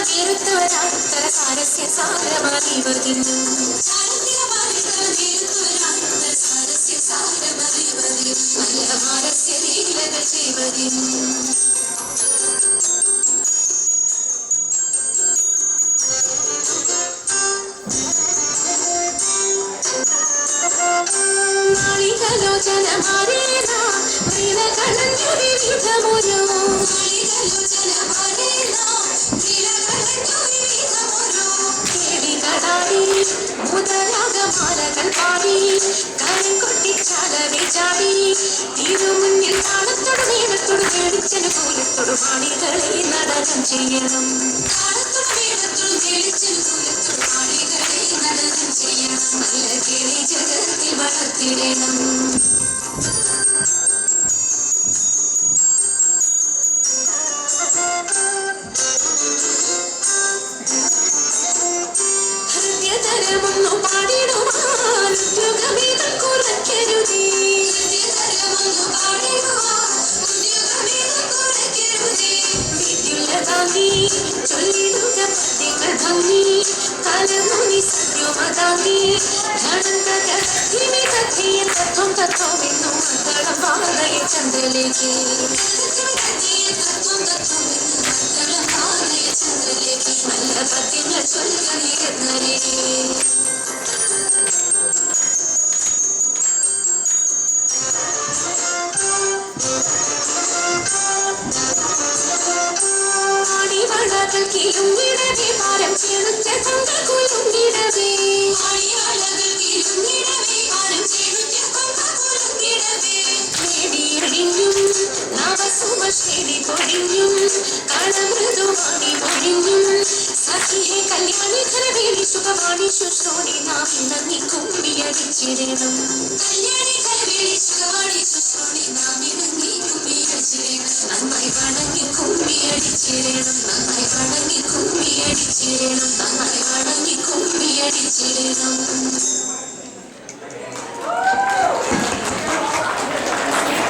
നേരുത്തവരാത്തര സാരസ്യ സാരമറിവതിന്നു മല്ലമാരസ്യ ലീലക ചെയ്വതിന്നു നാളികലോചനമാരേന പ്രിയകണഞ്ഞു വിവിധമൊരു കേളികളാടി മുതലാകമാലകൾ പാടി കരം കൊട്ടിച്ചാലവെ ചാടി തിരുമുന്നിൽ താളത്തോട് മേളത്തോട് കേളിച്ചന് കൂലത്തോട് പാണികളെ നടനം ചെയ്യണം നല്ല കേളി ജഗത്തിൽ വളർത്തിടണം ഹൃദയതരമൊന്നു പാടിടുവാൻ യുഗമേതം കുറയ്ക്കരുതേ വിദ്യുല്ലതാന്തി ചൊല്ലിടുക പദ്യങ്ങൾ ഭംഗി കലമുനി സത്യമതാന്തി ധനന്തക ധിമിതധിയ തത്വം തത്വമെന്നു മംഗളം വാദയ ചന്ദ്രലേക്ക് നല്ല പദ്യങ്ങൾ ചൊല്ലുക നിരന്നരേ ആടിവളകൾ കിലുങ്ങിടവേ ഭാരം ചെറുത്ത കൊണ്ട കുലുങ്ങിടവേ നേടിയടിഞ്ഞും നവസുമശ്രീ പൊടിഞ്ഞും കളമൃദുവാണി പൊടിഞ്ഞും സഖിഹേ കല്യാണി ഖരവേണി സുഖവാണി ശുശ്രൂണി നാം നന്ദി കുമ്പിയടിച്ചിരണം നന്നായി വണങ്ങി കുമ്പിയടിച്ചിരണം നന്നായി വണങ്ങി കുമ്പിയടിച്ചിരണം നന്നായി വണങ്ങി കുമ്പിയടിച്ചിരണം